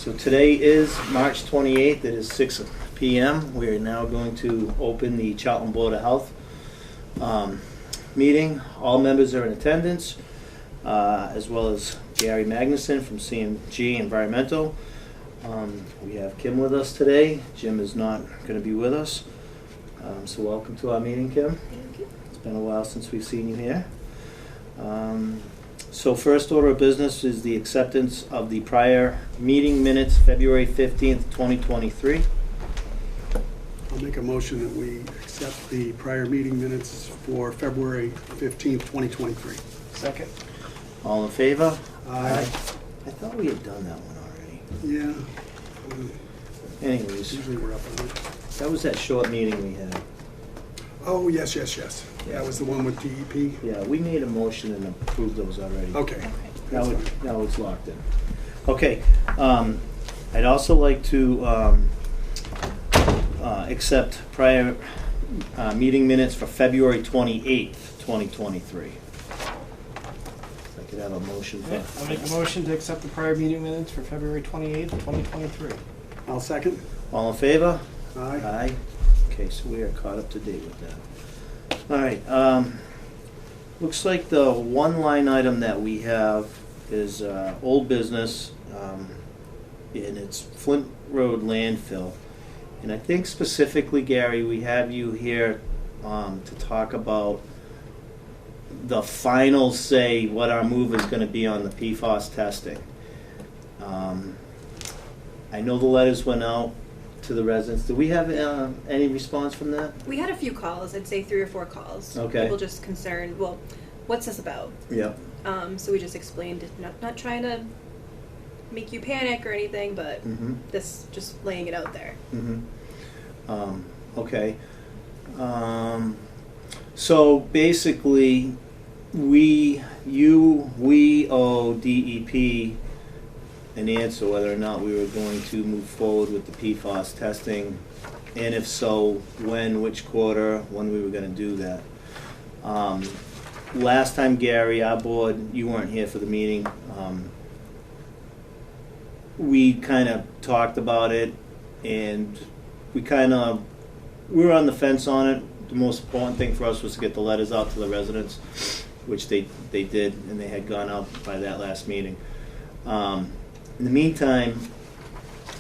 So today is March 28th. It is 6 p.m. We are now going to open the Charlton Board of Health meeting. All members are in attendance, as well as Gary Magnuson from CMG Environmental. We have Kim with us today. Jim is not going to be with us. So welcome to our meeting, Kim. Thank you. It's been a while since we've seen you here. So first order of business is the acceptance of the prior meeting minutes, February 15th, 2023. I'll make a motion that we accept the prior meeting minutes for February 15th, 2023. Second. All in favor? Aye. I thought we had done that one already. Yeah. Anyways, Usually we're up on it. that was that short meeting we had. Oh, yes. That was the one with DEP? Yeah, we made a motion and approved those already. Okay. Now, That's it, fine. now it's locked in. Okay, I'd also like to accept prior meeting minutes for February 28th, 2023. If I could have a motion for. Yeah, I'll make a motion to accept the prior meeting minutes for February 28th, 2023. I'll second. All in favor? Aye. Aye. Okay, so we are caught up to date with that. All right, looks like the one line item that we have is old business, and it's Flint Road landfill. And I think specifically, Gary, we have you here to talk about the final say, what our move is going to be on the PFAS testing. I know the letters went out to the residents. Did we have any response from that? We had a few calls, I'd say 3 or 4 calls. Okay. People just concerned, well, what's this about? Yep. So we just explained, not trying to make you panic or anything, but Mm-hmm. this, just laying it out there. Mm-hmm. Okay. So basically, we owe DEP an answer whether or not we were going to move forward with the PFAS testing, and if so, when, which quarter, when we were going to do that. Last time, Gary, our board, you weren't here for the meeting. We kind of talked about it, and we were on the fence on it. The most important thing for us was to get the letters out to the residents, which they did, and they had gone out by that last meeting. In the meantime,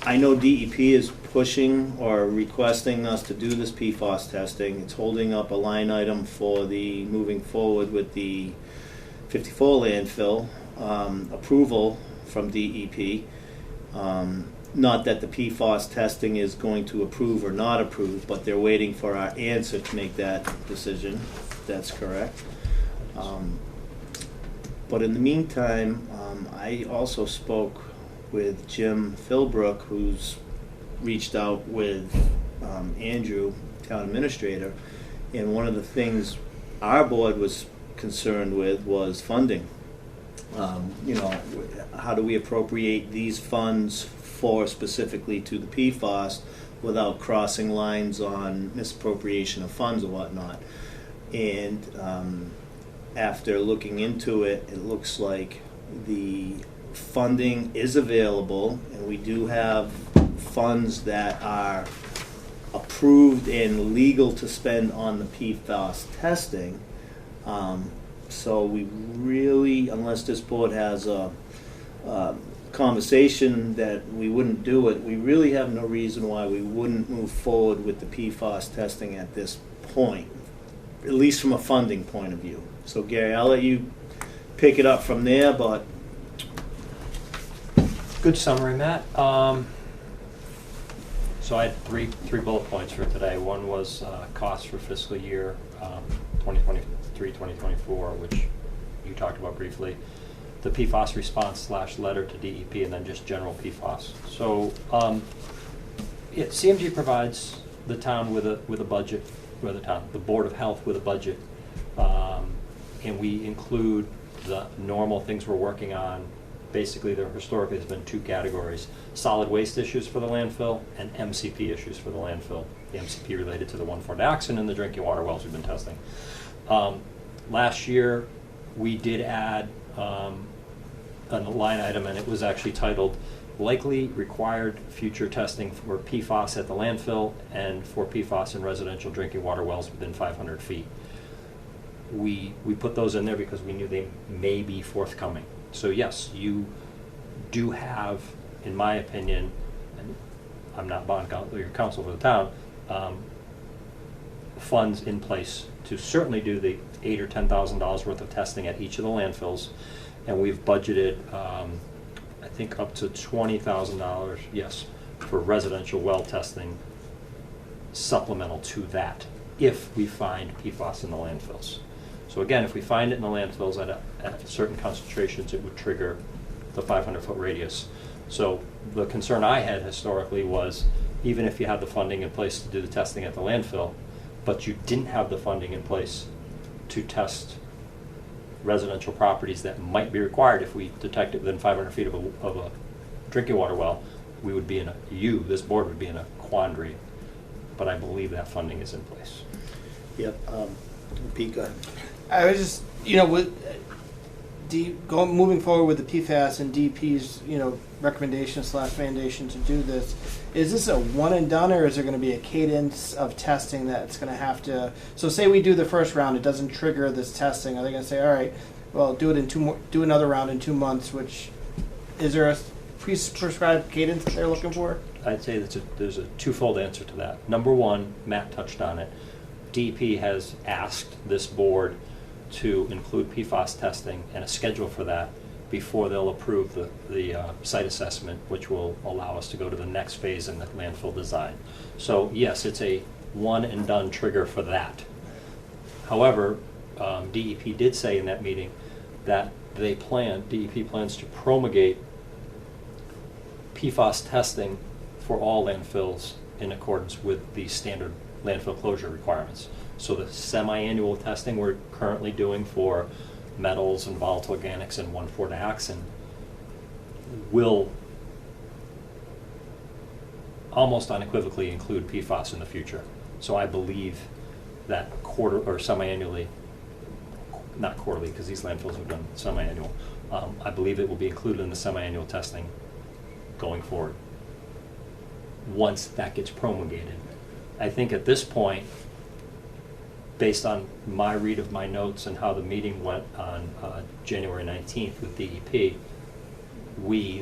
I know DEP is pushing or requesting us to do this PFAS testing. It's holding up a line item for the moving forward with the 54 landfill approval from DEP. Not that the PFAS testing is going to approve or not approve, but they're waiting for our answer to make that decision. That's correct. But in the meantime, I also spoke with Jim Philbrook, who's reached out with Andrew, town administrator, and one of the things our board was concerned with was funding. How do we appropriate these funds for specifically to the PFAS without crossing lines on misappropriation of funds or whatnot? And after looking into it, it looks like the funding is available, and we do have funds that are approved and legal to spend on the PFAS testing. So we really, unless this board has a conversation that we wouldn't do it, we really have no reason why we wouldn't move forward with the PFAS testing at this point, at least from a funding point of view. So Gary, I'll let you pick it up from there, but Good summary, Matt. So I had three bullet points for today. One was costs for fiscal year 2023-2024, which you talked about briefly. The PFAS response / letter to DEP, and then just general PFAS. So CMG provides the town with a budget, or the Board of Health with a budget, and we include the normal things we're working on. Basically, there historically has been 2 categories: solid waste issues for the landfill and MCP issues for the landfill. The MCP related to the 1,4-dioxin and the drinking water wells we've been testing. Last year, we did add a line item, and it was actually titled "Likely Required Future Testing for PFAS at the Landfill and for PFAS in Residential Drinking Water Wells Within 500 Feet." We put those in there because we knew they may be forthcoming. So yes, you do have, in my opinion, and I'm not bond counsel for the town, funds in place to certainly do the $8,000 or $10,000 worth of testing at each of the landfills, and we've budgeted, I think, up to $20,000, yes, for residential well testing, supplemental to that, if we find PFAS in the landfills. So again, if we find it in the landfills at certain concentrations, it would trigger the 500-foot radius. So the concern I had historically was, even if you had the funding in place to do the testing at the landfill, but you didn't have the funding in place to test residential properties that might be required if we detect it within 500 feet of a drinking water well, we would be this board would be in a quandary. But I believe that funding is in place. Yep. Pete, go ahead. I was just, with moving forward with the PFAS and DP's, recommendation/mandation to do this, is this a one and done, or is there going to be a cadence of testing that's going to have to? So, say we do the first round, it doesn't trigger this testing. Are they going to say, all right, well, do another round in 2 months? Which is there a prescribed cadence that they're looking for? I'd say there's a twofold answer to that. Number one, Matt touched on it. DEP has asked this board to include PFAS testing and a schedule for that before they'll approve the site assessment, which will allow us to go to the next phase in the landfill design. So yes, it's a one and done trigger for that. However, DEP did say in that meeting that DEP plans to promulgate PFAS testing for all landfills in accordance with the standard landfill closure requirements. So the semi-annual testing we're currently doing for metals and volatile organics and 1,4-dioxin will almost unequivocally include PFAS in the future. So I believe that semi-annually, not quarterly because these landfills have done semi-annual, I believe it will be included in the semi-annual testing going forward once that gets promulgated. I think at this point, based on my read of my notes and how the meeting went on January 19th with DEP,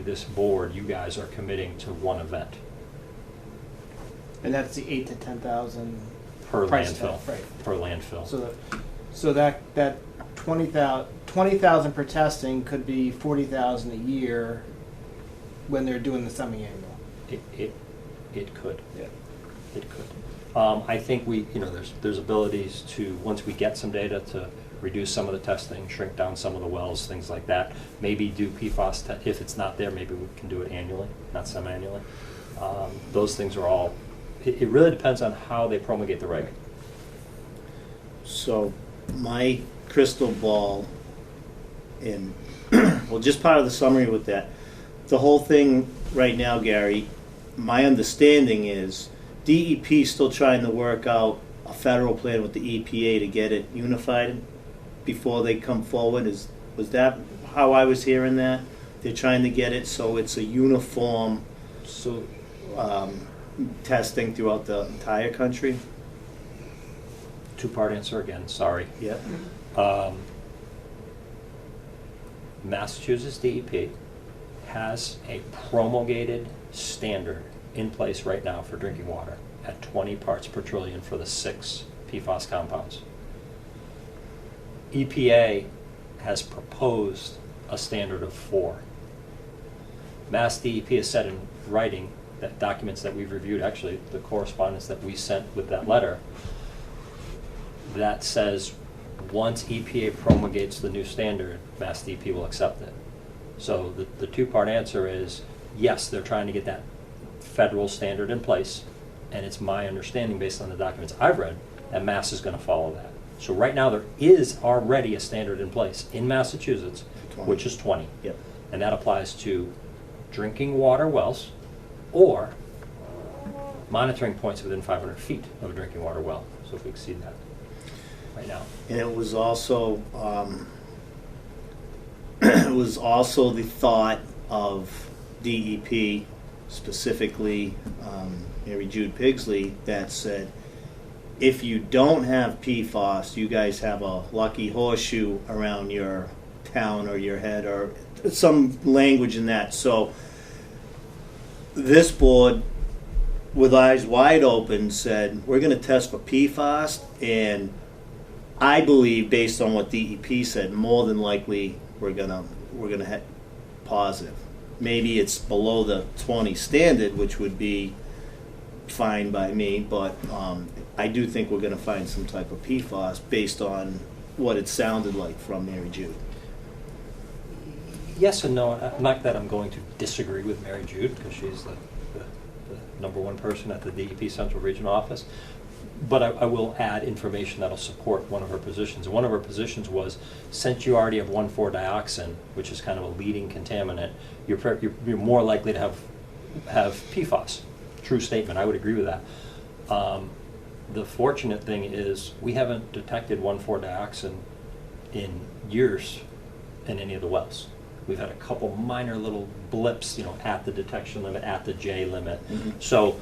this board, you guys are committing to one event. And that's the 8,000 to 10,000 Per price landfill. tag, right? Per landfill. So that 20,000 per testing could be 40,000 a year when they're doing the semi-annual. It could. Yeah. It could. I think there's abilities to, once we get some data, to reduce some of the testing, shrink down some of the wells, things like that. Maybe do PFAS, if it's not there, maybe we can do it annually, not semi-annually. Those things are all, it really depends on how they promulgate the reg. So my crystal ball, and well, just part of the summary with that, the whole thing right now, Gary, my understanding is DEP still trying to work out a federal plan with the EPA to get it unified before they come forward. Was that how I was hearing that? They're trying to get it so it's a uniform testing throughout the entire country? Two-part answer again, sorry. Yeah. Massachusetts DEP has a promulgated standard in place right now for drinking water at 20 parts per trillion for the 6 PFAS compounds. EPA has proposed a standard of 4. Mass DEP has said in writing, that documents that we've reviewed, actually the correspondence that we sent with that letter, that says once EPA promulgates the new standard, Mass DEP will accept it. So the two-part answer is yes, they're trying to get that federal standard in place, and it's my understanding based on the documents I've read that Mass is going to follow that. So right now there is already a standard in place in Massachusetts, 20. which is 20. Yep. And that applies to drinking water wells or monitoring points within 500 feet of a drinking water well. So if we exceed that right now. And it was also it was also the thought of DEP, specifically Mary Jude Pigsley, that said, if you don't have PFAS, you guys have a lucky horseshoe around your town or your head, or some language in that. So this board, with eyes wide open, said, we're going to test for PFAS, and I believe, based on what DEP said, more than likely we're gonna hit positive. Maybe it's below the 20 standard, which would be fine by me, but I do think we're gonna find some type of PFAS based on what it sounded like from Mary Jude. Yes and no. Not that I'm going to disagree with Mary Jude, because she's the number one person at the DEP Central Regional Office. But I will add information that'll support one of her positions. And one of her positions was, since you already have 1,4-dioxin, which is kind of a leading contaminant, you're more likely to have PFAS. True statement. I would agree with that. The fortunate thing is we haven't detected 1,4-dioxin in years in any of the wells. We've had a couple minor little blips, at the detection limit, at the J limit. Mhm. So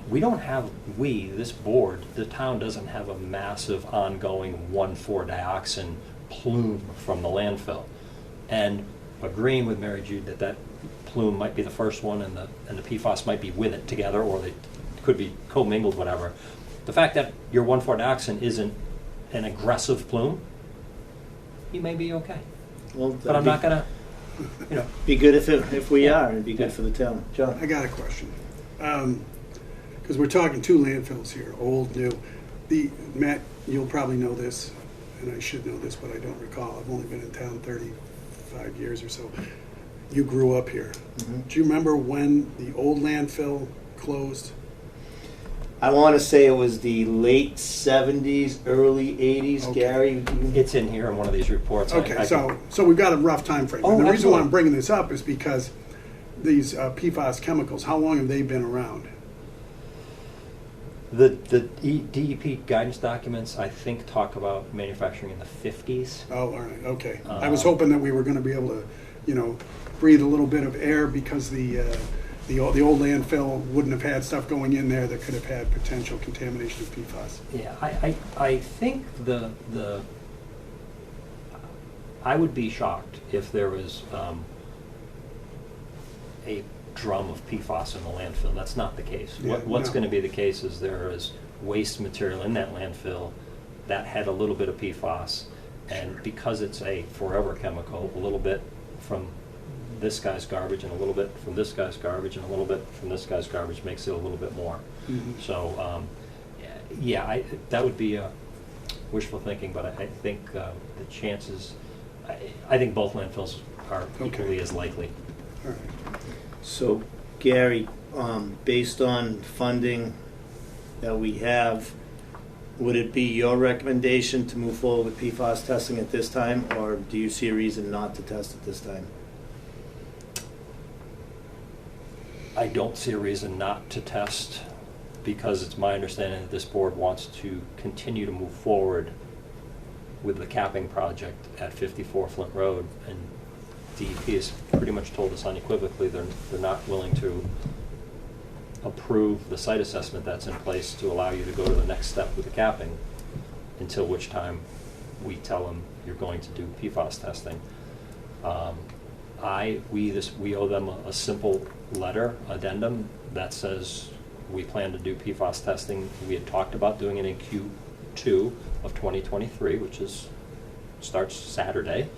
we don't have, this board, the town doesn't have a massive ongoing 1,4-dioxin plume from the landfill. And agreeing with Mary Jude that plume might be the first one, and the PFAS might be with it together, or they could be commingled, whatever. The fact that your 1,4-dioxin isn't an aggressive plume, you may be okay. Well, But I'm not gonna, be good if we are, and be good for the town. John? I got a question. Because we're talking two landfills here, old, new. Matt, you'll probably know this, and I should know this, but I don't recall. I've only been in town 35 years or so. You grew up here. Mhm. Do you remember when the old landfill closed? I want to say it was the late 70s, early 80s. Okay. Gary? it's in here in one of these reports. Okay, so we've got a rough time frame. Oh, And the reason why absolutely. I'm bringing this up is because these PFAS chemicals, how long have they been around? The DEP guidance documents, I think, talk about manufacturing in the 50s. Oh, all right, okay. I was hoping that we were going to be able to, breathe a little bit of air, because the old landfill wouldn't have had stuff going in there that could have had potential contamination of PFAS. Yeah, I think I would be shocked if there was a drum of PFAS in the landfill. That's not the case. Yeah, What's no. going to be the case is there is waste material in that landfill that had a little bit of PFAS, and because it's a forever chemical, a little bit from this guy's garbage and a little bit from this guy's garbage and a little bit from this guy's garbage makes it a little bit more. Mhm. So, that would be wishful thinking, but I think the chances, I think both landfills are Okay. equally as likely. All right. So, Gary, based on funding that we have, would it be your recommendation to move forward with PFAS testing at this time, or do you see a reason not to test at this time? I don't see a reason not to test, because it's my understanding that this board wants to continue to move forward with the capping project at 54 Flint Road, and DEP has pretty much told us unequivocally they're not willing to approve the site assessment that's in place to allow you to go to the next step with the capping, until which time we tell them you're going to do PFAS testing. We owe them a simple letter, addendum, that says we plan to do PFAS testing. We had talked about doing it in Q2 of 2023, which starts Saturday.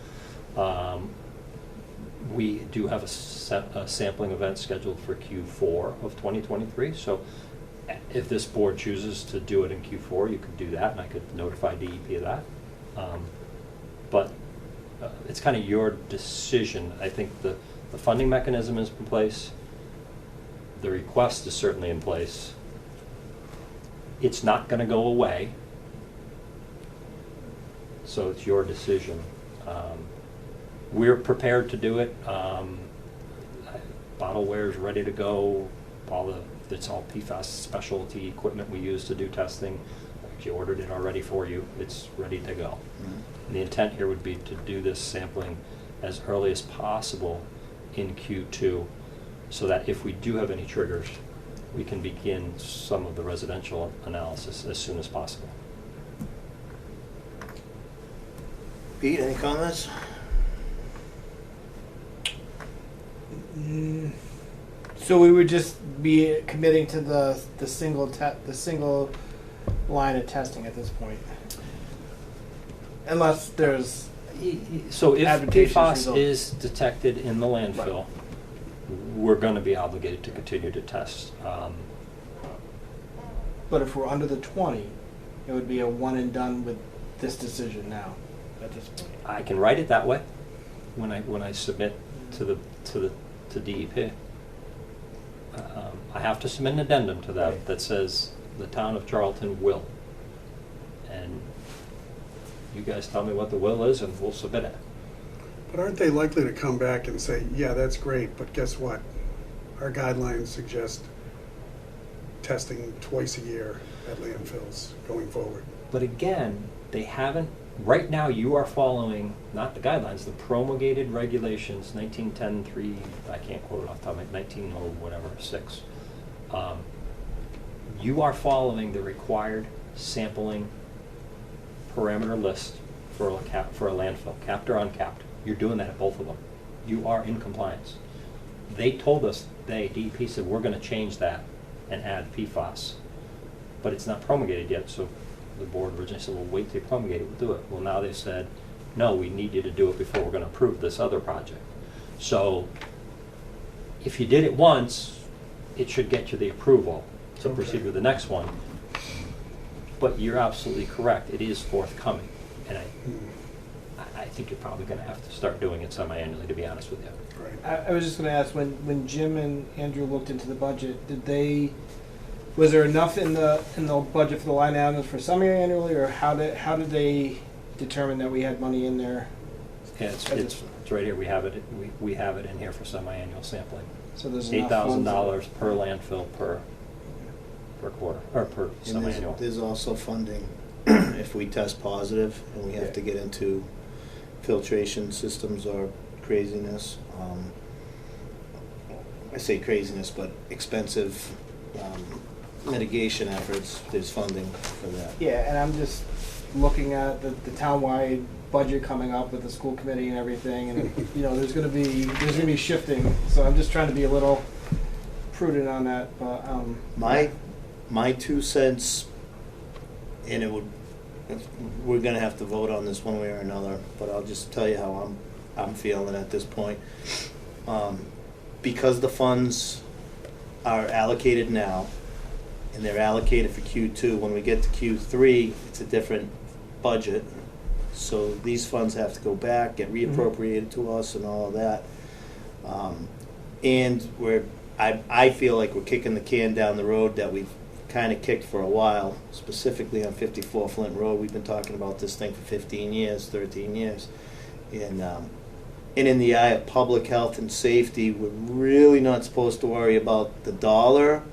We do have a sampling event scheduled for Q4 of 2023. So if this board chooses to do it in Q4, you could do that, and I could notify DEP of that. But it's kind of your decision. I think the funding mechanism is in place. The request is certainly in place. It's not going to go away. So it's your decision. We're prepared to do it. Bottleware is ready to go. It's all PFAS specialty equipment we use to do testing. I actually ordered it already for you. It's ready to go. Mm-hmm. The intent here would be to do this sampling as early as possible in Q2, so that if we do have any triggers, we can begin some of the residential analysis as soon as possible. Pete, any comments? So we would just be committing to the single line of testing at this point, unless there's So if advantageous PFAS result. is detected in the landfill, we're going to be obligated to continue to test. But if we're under the 20, it would be a one and done with this decision now. At this point, I can write it that way when I submit to DEP. I have to submit an addendum to that Right. that says the town of Charlton will. And you guys tell me what the will is and we'll submit it. But aren't they likely to come back and say, yeah, that's great, but guess what? Our guidelines suggest testing twice a year at landfills going forward. But again, they haven't, right now you are following, not the guidelines, the promulgated regulations, 1910-3, I can't quote it off the top of my head, 19 oh whatever, 6. You are following the required sampling parameter list for a landfill, capped or uncapped. You're doing that at both of them. You are in compliance. They told us, DEP said, we're gonna change that and add PFAS. But it's not promulgated yet, so the board originally said, well, wait till you promulgate it, we'll do it. Well, now they said, no, we need you to do it before we're gonna approve this other project. So if you did it once, it should get you the approval to proceed with the next one. But you're absolutely correct, it is forthcoming. And I think you're probably gonna have to start doing it semi-annually, to be honest with you. Right. I was just going to ask, when Jim and Andrew looked into the budget, was there enough in the budget for the line items for semi-annually, or how did they determine that we had money in there? Yeah, it's right here, we have it in here for semi-annual sampling. So there's enough funds. $8,000 per landfill per quarter, or per And semi-annual. there's also funding if we test positive and we have to get into filtration systems or craziness. I say craziness, but expensive mitigation efforts, there's funding for that. Yeah, and I'm just looking at the townwide budget coming up with the school committee and everything, and there's going to be shifting. So I'm just trying to be a little prudent on that. But My 2 cents, and we're gonna have to vote on this one way or another, but I'll just tell you how I'm feeling at this point. Because the funds are allocated now, and they're allocated for Q2, when we get to Q3, it's a different budget. So these funds have to go back, get reappropriated to us and all of that. And I feel like we're kicking the can down the road that we've kind of kicked for a while, specifically on 54 Flint Road. We've been talking about this thing for 15 years, 13 years. And in the eye of public health and safety, we're really not supposed to worry about the dollar,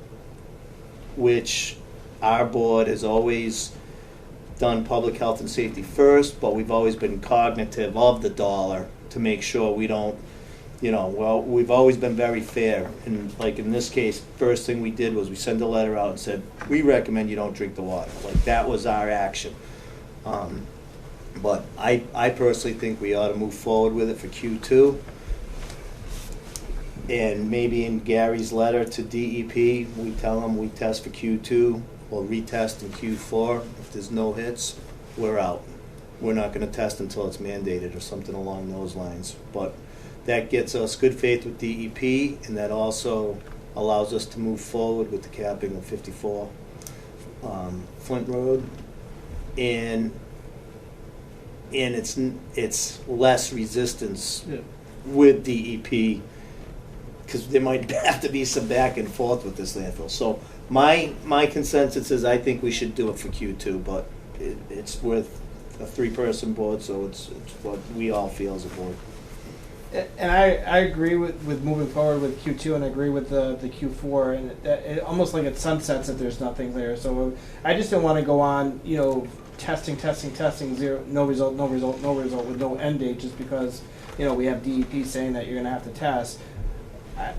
which our board has always done public health and safety first, but we've always been cognitive of the dollar to make sure we don't, we've always been very fair. And like in this case, first thing we did was we sent a letter out and said, we recommend you don't drink the water. Like that was our action. But I personally think we ought to move forward with it for Q2. And maybe in Gary's letter to DEP, we tell them we test for Q2, we'll retest in Q4. If there's no hits, we're out. We're not gonna test until it's mandated or something along those lines. But that gets us good faith with DEP, and that also allows us to move forward with the capping of 54 Flint Road. And it's less resistance with DEP, because there might have to be some back and forth with this landfill. So my consensus is I think we should do it for Q2, but it's with a 3-person board, so it's what we all feel as a board. And I agree with moving forward with Q2, and I agree with the Q4, and it almost like it sunsets if there's nothing there. So I just don't want to go on, testing, zero, no result, with no end date, just because we have DEP saying that you're gonna have to test.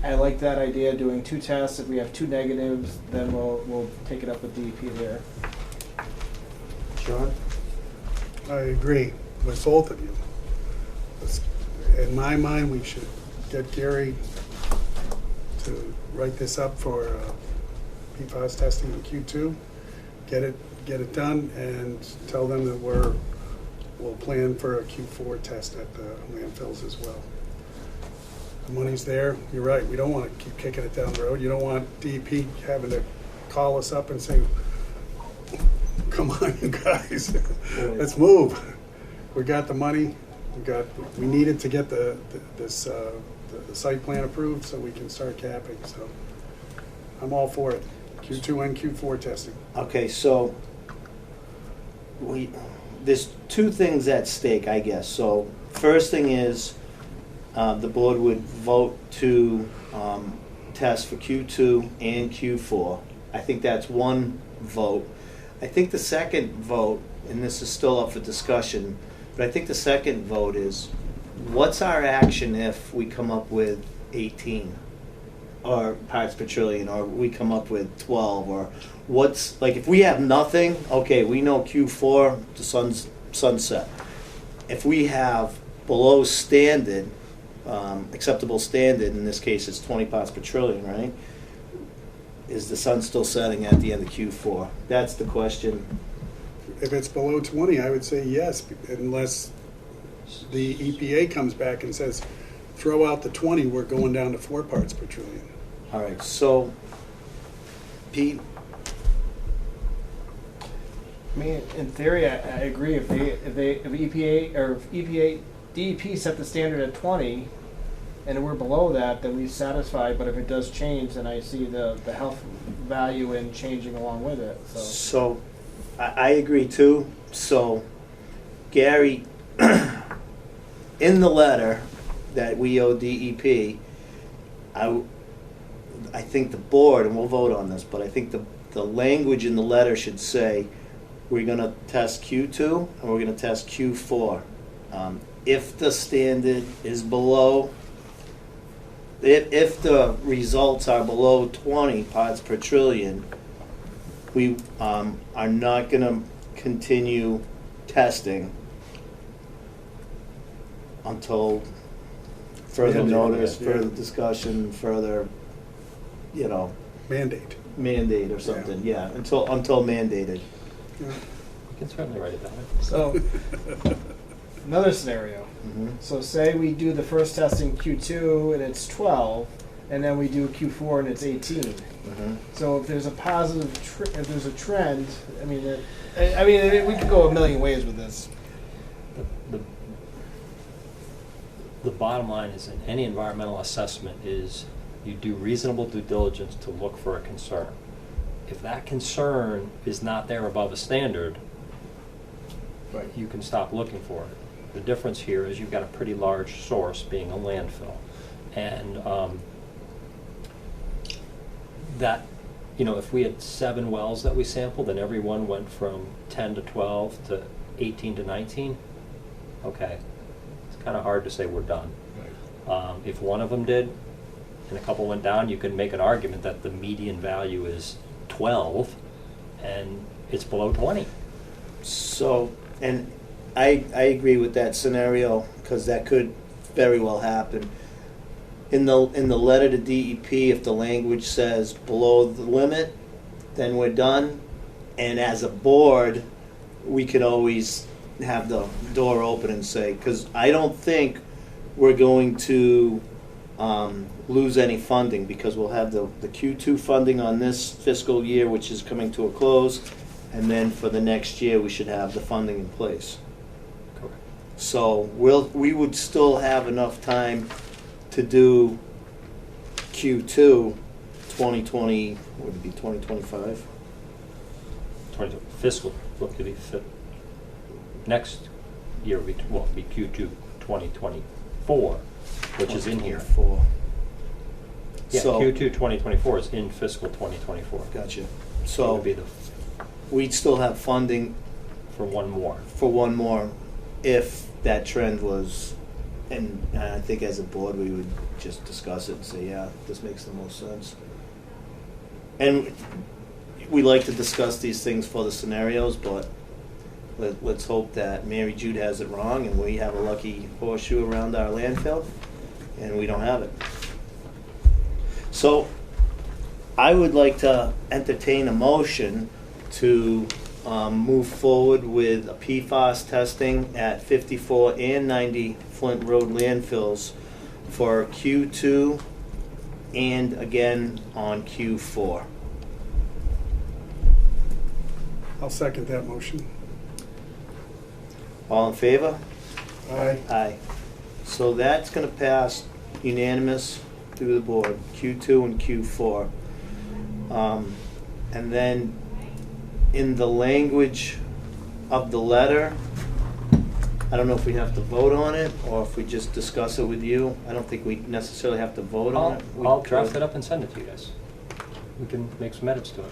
I like that idea, doing 2 tests. If we have 2 negatives, then we'll take it up with DEP there. Sean? I agree with both of you. In my mind, we should get Gary to write this up for PFAS testing in Q2, get it done, and tell them that we'll plan for a Q4 test at the landfills as well. The money's there. You're right. We don't want to keep kicking it down the road. You don't want DEP having to call us up and say, "Come on, you guys, let's move. We got the money. We needed to get the site plan approved so we can start capping." So I'm all for it. Q2 and Q4 testing. Okay, so there's 2 things at stake, I guess. So first thing is, the board would vote to test for Q2 and Q4. I think that's one vote. I think the second vote, and this is still up for discussion, but I think the second vote is, what's our action if we come up with 18? Or parts per trillion, or we come up with 12, or what's, like, if we have nothing, okay, we know Q4, the sunset. If we have below standard, acceptable standard, in this case it's 20 parts per trillion, right? Is the sun still setting at the end of Q4? That's the question. If it's below 20, I would say yes, unless the EPA comes back and says, throw out the 20, we're going down to 4 parts per trillion. All right, so, Pete, I mean, in theory, I agree. If DEP set the standard at 20, and we're below that, then we satisfy. But if it does change, then I see the health value in changing along with it. So I agree too. So, Gary, in the letter that we owe DEP, I think the board, and we'll vote on this, but I think the language in the letter should say, we're going to test Q2 and we're going to test Q4. If the standard is below, if the results are below 20 parts per trillion, we are not going to continue testing until further notice, further discussion, further, mandate or something. Yeah, until mandated. Yeah. You can certainly write it down. So another scenario. Mm-hmm. So say we do the first test in Q2 and it's 12, and then we do Q4 and it's 18. Mm-hmm. So if there's a positive, if there's a trend, we could go a million ways with this. The bottom line is, in any environmental assessment, is you do reasonable due diligence to look for a concern. If that concern is not there above a standard, you can stop looking for it. The difference here is you've got a pretty large source being a landfill. And that, if we had 7 wells that we sampled and every one went from 10 to 12 to 18 to 19, okay, it's kind of hard to say we're done. If one of them did and a couple went down, you can make an argument that the median value is 12 and it's below 20. So, and I agree with that scenario, because that could very well happen. In the letter to DEP, if the language says below the limit, then we're done. And as a board, we could always have the door open and say, because I don't think we're going to lose any funding, because we'll have the Q2 funding on this fiscal year, which is coming to a close, and then for the next year we should have the funding in place. Correct. So we would still have enough time to do Q2 2020, would it be 2025? Fiscal, look to be fit. Next year will be Q2 2024, which is in here. 2024. Yeah, So- Q2 2024 is in fiscal 2024. Gotcha. It So would be we'd still have funding for one more. for one more if that trend was And I think as a board, we would just discuss it and say, yeah, this makes the most sense. And we like to discuss these things for the scenarios, but let's hope that Mary Jude has it wrong and we have a lucky horseshoe around our landfill and we don't have it. So I would like to entertain a motion to move forward with a PFAS testing at 54 and 90 Flint Road landfills for Q2 and again on Q4. I'll second that motion. All in favor? Aye. Aye. So that's gonna pass unanimous through the board, Q2 and Q4. And then in the language of the letter, I don't know if we have to vote on it or if we just discuss it with you. I don't think we necessarily have to vote on it. We I'll draft could. it up and send it to you guys. We can make some edits to it.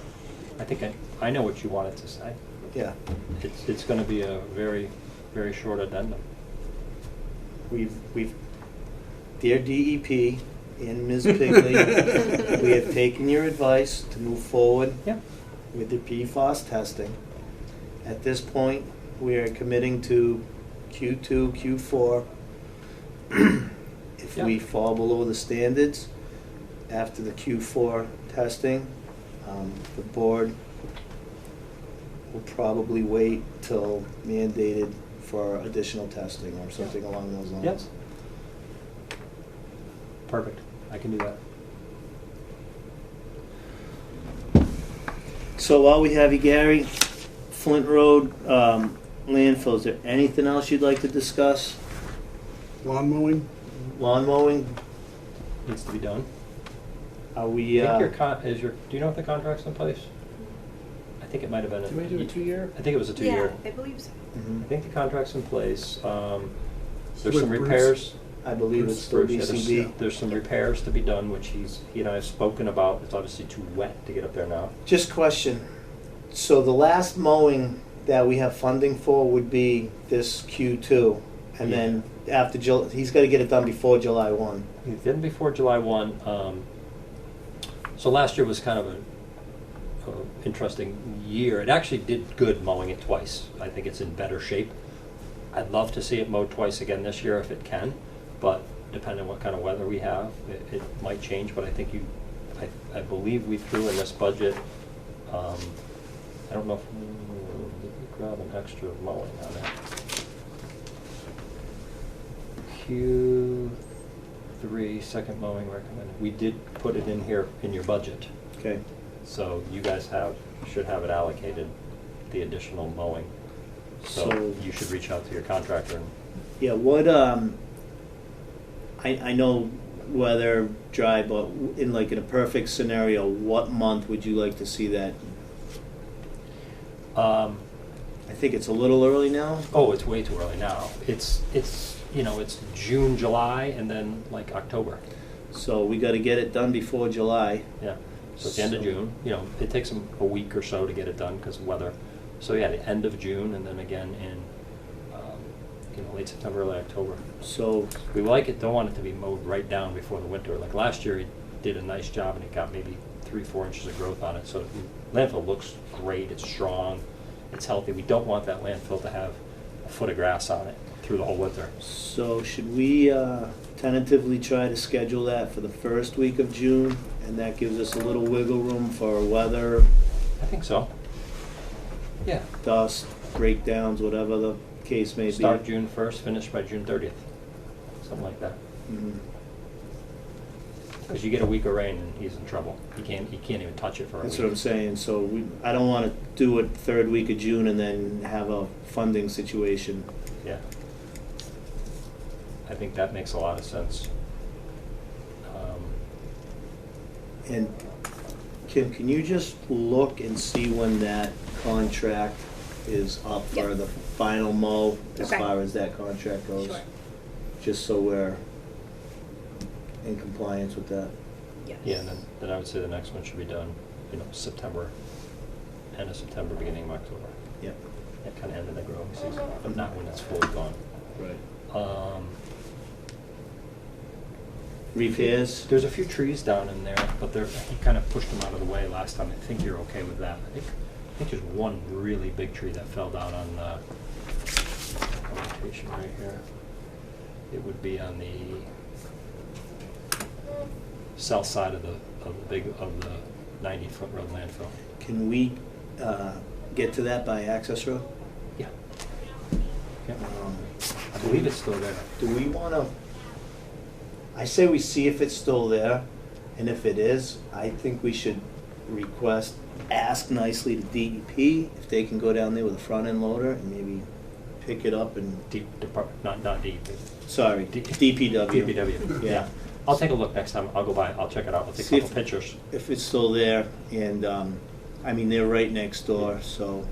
I think I know what you wanted to say. Yeah, It's gonna be a very, very short addendum. we've, dear DEP and Ms. Pigley, we have taken your advice to move forward Yeah. with the PFAS testing. At this point, we are committing to Q2, Q4. If we Yeah. fall below the standards after the Q4 testing, the board will probably wait till mandated for additional testing or something along those lines. Yep. Perfect. I can do that. So while we have you, Gary, Flint Road landfill, is there anything else you'd like to discuss? Lawn mowing? Lawn mowing, Needs to be done. are we, I think do you know if the contract's in place? I think it might have been. Do we do a 2-year? I think it was a 2-year. Yeah, I believe so. Mhm. I think the contract's in place. There's With some Bruce? repairs. I believe it's still Bruce, yeah, BCB. there's some repairs to be done, which he and I have spoken about. It's obviously too wet to get up there now. Just question, so the last mowing that we have funding for would be this Q2, and then after he's gotta get it done before July 1. Then before July 1, so last year was kind of a interesting year. It actually did good mowing it twice. I think it's in better shape. I'd love to see it mowed twice again this year if it can, but depending on what kind of weather we have, it might change. But I think I believe we threw in this budget, I don't know if we grab an extra mowing on that. Q3, second mowing recommended. We did put it in here in your budget. Okay. So you guys should have it allocated, the additional mowing. So So- you should reach out to your contractor and, Yeah, what, I know weather dry, but in a perfect scenario, what month would you like to see that? I think it's a little early now. oh, it's way too early now. It's June, July, and then like October. So we gotta get it done before July. Yeah. So it's the end of So- June, it takes them a week or so to get it done because of weather. So yeah, the end of June and then again in, late September, early October. So, We don't want it to be mowed right down before the winter. Like last year, he did a nice job and it got maybe 3-4 inches of growth on it. So the landfill looks great, it's strong, it's healthy. We don't want that landfill to have a foot of grass on it through the whole winter. so should we tentatively try to schedule that for the first week of June? And that gives us a little wiggle room for weather, I think so. Yeah. dust, breakdowns, whatever the case may be. Start June 1st, finish by June 30th. Something like that. Mhm. Because you get a week of rain and he's in trouble. He can't even touch it for a That's week. what I'm saying, so I don't wanna do it third week of June and then have a funding situation. Yeah. I think that makes a lot of sense. And Kim, can you just look and see when that contract is up for Yep. the final mow as Okay. far as that contract goes? Sure. Just so we're in compliance with that. Yes. Yeah, and then I would say the next one should be done, September, end of September, beginning of October. Yep. That kind of end of the growing season, but not when it's fully gone. Right. repairs. There's a few trees down in there, but he kind of pushed them out of the way last time. I think you're okay with that. I think there's one really big tree that fell down on the orientation right here. It would be on the south side of the 90-foot road landfill. Can we get to that by access road? Yeah. Yeah. Um, I believe it's still there. Do we want to, I say we see if it's still there, and if it is, I think we should ask nicely to DEP if they can go down there with a front end loader and maybe pick it up and, Not DEP. sorry, DPW. DPW. Yeah. I'll take a look next time. I'll go by. I'll check it out. I'll take See a if- couple pictures. If it's still there, and, I mean, they're right next door, so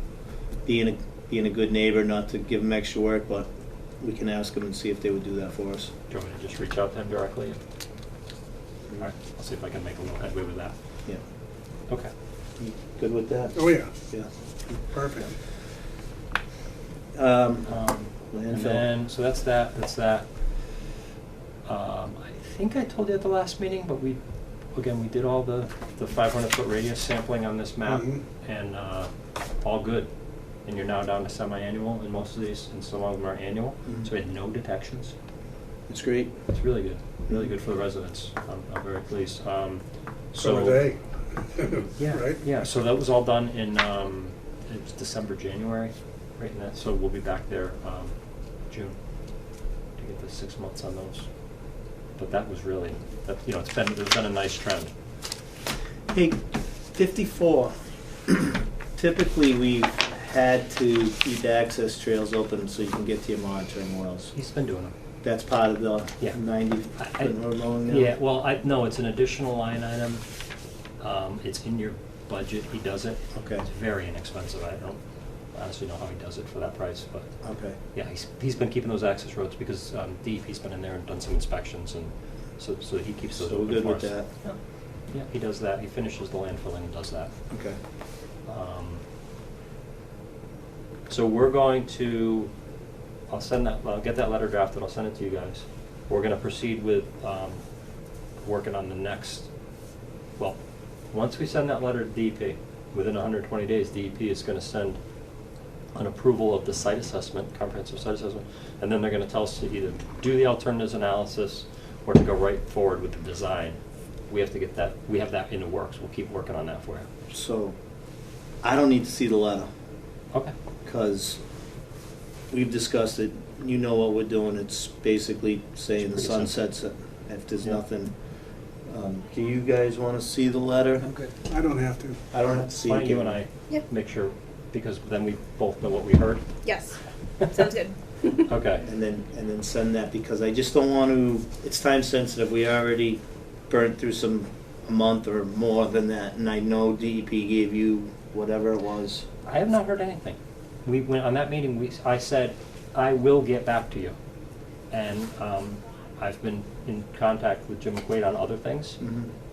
being a good neighbor, not to give them extra work, but we can ask them and see if they would do that for us. Do you want me to just reach out to him directly? All right. I'll see if I can make a little headway with that. Yeah. Okay. You good with that? Oh, yeah, Yeah. perfect. And Landfill. then, so that's that. I think I told you at the last meeting, but we did all the 500-foot radius sampling on this map, Mhm. and all good. And you're now down to semi-annual in most of these, and some of them are annual. Mhm. So we had no detections. It's great. It's really good for the residents. I'm very pleased. So are they. Yeah, Right? yeah, so that was all done in, it was December, January, right in that, so we'll be back there, June, to get the 6 months on those. But that was really, there's been a nice trend. Hey, 54. Typically, we've had to keep access trails open so you can get to your monitoring wells. He's been doing them. That's part of the Yeah. 90-foot road mowing now? Yeah, well, no, it's an additional line item. It's in your budget, he does it. Okay. It's very inexpensive, I don't honestly know how he does it for that price, but, Okay. yeah, he's been keeping those access roads because DEP's been in there and done some inspections, and so he keeps those So we're open good for with us. that? Yeah. Yeah, he does that, he finishes the landfill and does that. Okay. So we're going to, I'll get that letter drafted, I'll send it to you guys. We're gonna proceed with working on the next, well, once we send that letter to DEP, within 120 days, DEP is gonna send an approval of the site assessment, comprehensive site assessment, and then they're gonna tell us to either do the alternatives analysis or to go right forward with the design. We have to get that, we have that in the works, we'll keep working on that for you. So, I don't need to see the letter, Okay. because we've discussed it. You know what we're doing. It's basically saying the It's sun pretty sets it if there's Yeah. nothing. Do you guys want to see the letter? I'm good. I don't have to. I don't have to see it. Why don't you Kim. and I Yep. make sure, because then we both know what we heard? Yes. Sounds good. Okay. And then send that, because I just don't want to, it's time sensitive. We already burned through a month or more than that, and I know DEP gave you whatever it was. I have not heard anything. We went, on that meeting, I said, I will get back to you. And I've been in contact with Jim McQuaid on other things,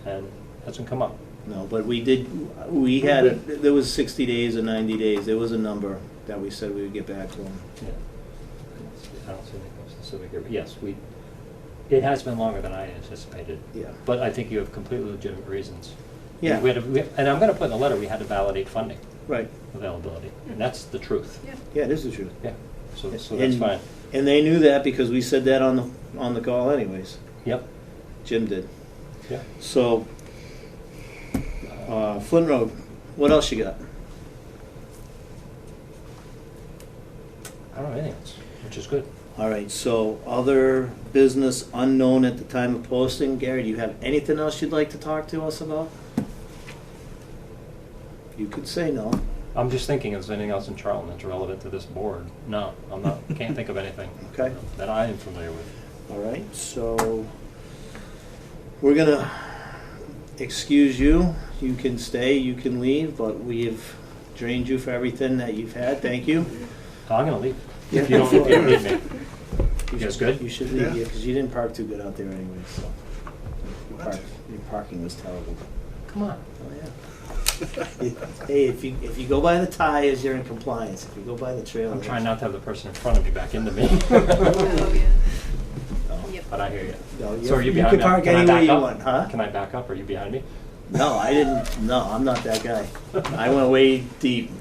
and hasn't come up. No, but there was 60 days or 90 days. There was a number that we said we would get back to them. Yeah. I don't see anything specific here, but yes, it has been longer than I anticipated. Yeah. But I think you have completely legitimate reasons. Yeah. And I'm gonna put in the letter, we had to validate funding Right. availability, and that's the truth. Yeah. Yeah, it is the truth. Yeah, so that's And- fine. And they knew that because we said that on the call anyways. Yep, Jim did. yeah. So, Flint Road, what else you got? I don't have anything else, which is good. All right, so other business unknown at the time of posting. Gary, do you have anything else you'd like to talk to us about? You could say no. I'm just thinking, is there anything else in Charlton that's relevant to this board? No, I'm not, can't think of anything. Okay. That I am familiar with. All right, so we're gonna excuse you. You can stay, you can leave, but we've drained you for everything that you've had. Thank you. I'm gonna leave. Yeah. If you don't need me. You guys should- good? You should leave, Yeah. yeah, because you didn't park too good out there anyway, so. What? Your parking was terrible. Come on. Oh, yeah. Hey, if you go by the tires, you're in compliance. If you go by the trailer. I'm trying not to have the person in front of me back into me. Oh, yeah. No. Yep. but I hear you. No, So are you you behind can me? park Can I anywhere back you up? want, huh? Can I back up? Are you behind me? No, I didn't. No, I'm not that guy. I went way deep.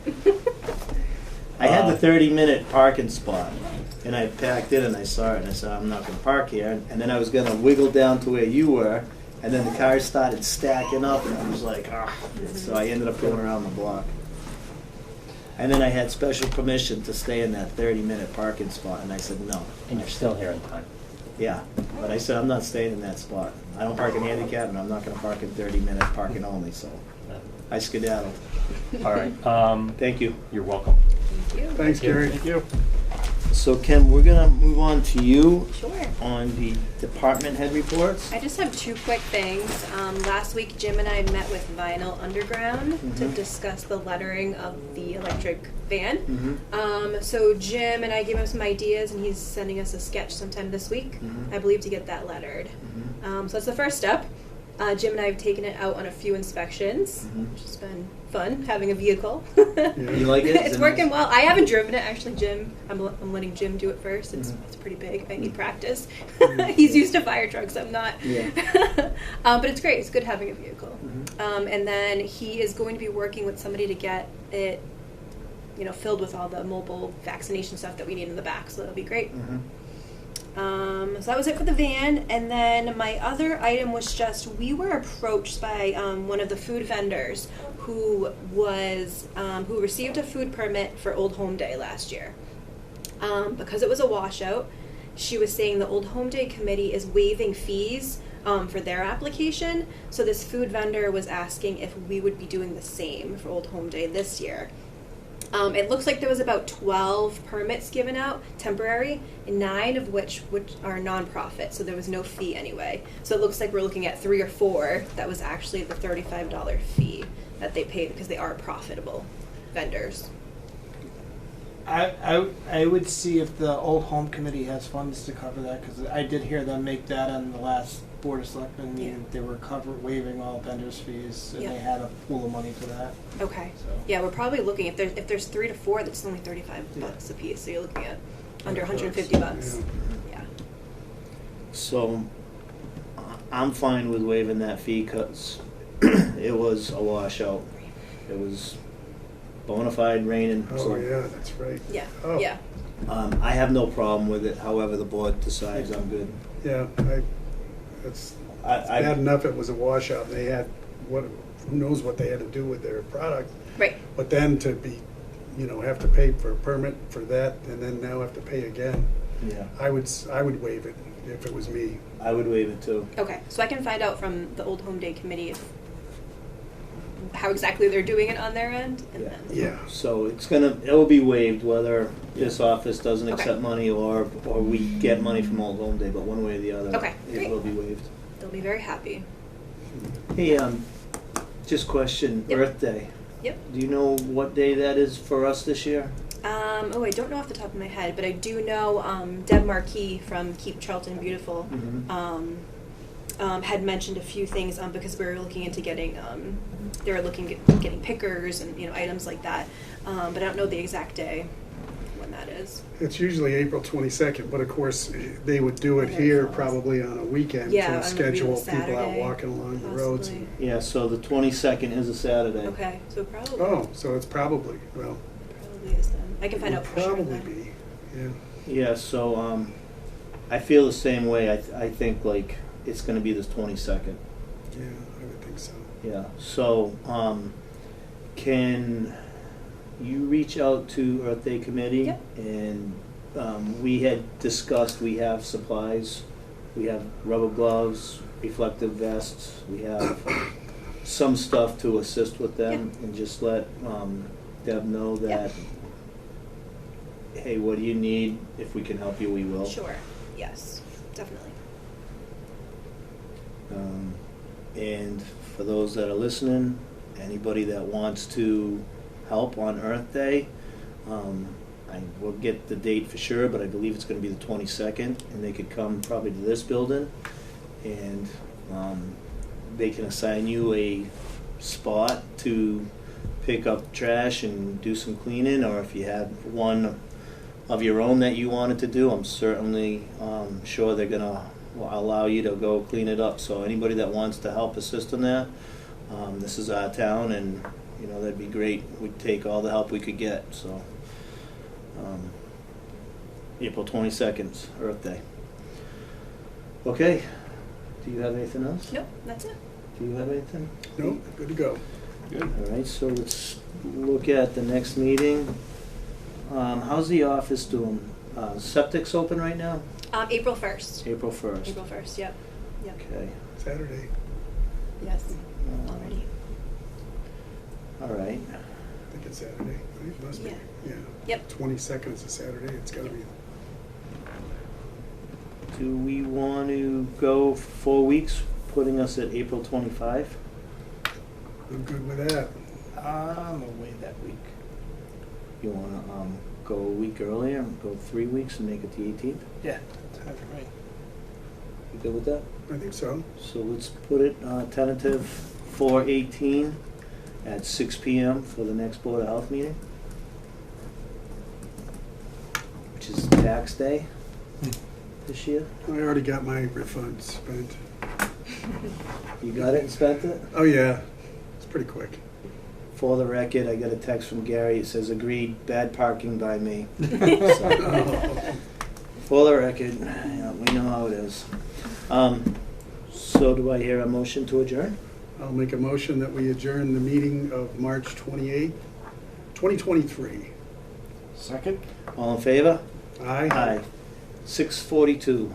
I had the 30-minute parking spot, and I packed in and I saw it, and I said, I'm not going to park here. And then I was going to wiggle down to where you were, and then the cars started stacking up, and I was like, ah. So I ended up going around the block. And then I had special permission to stay in that 30-minute parking spot, and I said, no. And you're still here in time. Yeah, but I said, I'm not staying in that spot. I don't park in handicap, and I'm not going to park in 30-minute parking only, so I skedaddled. All right. Thank you. You're welcome. Thank you. Thanks, Gary. Thank you. So Kim, we're gonna move on to you Sure. on the department head reports. I just have two quick things. Last week, Jim and I met with Vinyl Underground to Mhm. discuss the lettering of the electric van. Mm-hmm. So Jim and I gave him some ideas, and he's sending us a sketch sometime this week, Mhm. I believe, to get that lettered. Mm-hmm. So that's the first step. Jim and I have taken it out on a few inspections, Mhm. which has been fun, having a vehicle. You like it? Is It's it working nice? well. I haven't driven it, actually, Jim. I'm letting Jim do it first. It's Mhm. pretty big. I need practice. Mhm. He's used to fire trucks. I'm not. Yeah. But it's great. It's good having a vehicle. Mhm. And then he is going to be working with somebody to get it, filled with all the mobile vaccination stuff that we need in the back. So that'll be great. Mhm. So that was it for the van, and then my other item was just we were approached by one of the food vendors who received a food permit for Old Home Day last year. Because it was a washout, she was saying the Old Home Day committee is waiving fees for their application. So this food vendor was asking if we would be doing the same for Old Home Day this year. It looks like there was about 12 permits given out, temporary, and 9 of which are nonprofit, so there was no fee anyway. So it looks like we're looking at 3 or 4 that was actually the $35 fee that they pay because they are profitable vendors. I would see if the Old Home Committee has funds to cover that, because I did hear them make that on the last Board of Selectmen meeting. They were waiving all vendors' fees, and Yeah. they had a pool of money for that. Okay. So. Yeah, we're probably looking if there's 3 to 4, that's only $35 a piece. So you're looking at under $150. Yeah. So I'm fine with waiving that fee because it was a washout. It was bona fide raining. Oh, yeah, that's right. Yeah. Oh. Yeah. I have no problem with it. However the board decides, I'm good. Yeah, it's I bad enough it was a washout. They had, who knows what they had to do with their product. Right. But then to be, have to pay for a permit for that and then now have to pay again. yeah, I would waive it if it was me. I would waive it too. Okay, so I can find out from the Old Home Day Committee how exactly they're doing it on their end, and Yeah. then Yeah. So it will be waived whether this office doesn't Okay. accept money or we get money from Old Home Day, but one way or the other, Okay, it great. will be waived. they'll be very happy. Hey, just question, Yep. Earth Day. Yep. Do you know what day that is for us this year? I don't know off the top of my head, but I do know Deb Marquis from Keep Charlton Beautiful had mentioned a few things because we were looking into getting they were looking at getting pickers and items like that, but I don't know the exact day when that is. It's usually April 22nd, but of course, they would do it I know it here falls. probably on a weekend Yeah, on to a schedule real people out Saturday, walking along the roads. possibly. Yeah, so the 22nd is a Saturday. Okay, so probably Oh, so it's probably, well, probably is then. I can find would out for sure. probably then. be, yeah. Yeah, so I feel the same way. I think like it's going to be this 22nd. Yeah, I would think so. Yeah. So can you reach out to Earth Day Committee? Yep. And we had discussed we have supplies. We have rubber gloves, reflective vests. We have some stuff to assist with them, and just let Deb know that. Hey, what do you need? If we can help you, we will. Sure. Yes, definitely. And for those that are listening, anybody that wants to help on Earth Day, I will get the date for sure, but I believe it's going to be the 22nd, and they could come probably to this building, and they can assign you a spot to pick up trash and do some cleaning, or if you had one of your own that you wanted to do, I'm certainly sure they're going to allow you to go clean it up. So anybody that wants to help assist in that, this is our town, and you know that'd be great. We'd take all the help we could get. So April 22nd, Earth Day. Okay. Do you have anything else? Nope, that's it. Do you have anything? No, good to go. All right, so let's look at the next meeting. How's the office doing? Septic's open right now? April 1st. April 1st. April 1st, yep. Yep. Okay. Saturday, Yes, already. All right. I think it's Saturday, right? It must be, Yeah. yeah. Yep. 22nd is a Saturday, it's gotta be. Do we want to go 4 weeks, putting us at April 25? I'm good with that. I'm away that week. You want to go a week earlier, and go 3 weeks and make it the 18th? Yeah, that's fine for me. You good with that? I think so. So let's put it tentative 4/18 at 6 p.m. for the next Board of Health meeting, which is tax day this year. I already got my refund spent. You got it and spent it? Oh, yeah, it's pretty quick. For the record, I got a text from Gary. It says, agreed, bad parking by me. Oh. For the record, yeah, we know how it is. So do I hear a motion to adjourn? I'll make a motion that we adjourn the meeting of March 28th, 2023. Second? All in favor? Aye. Aye. 6:42.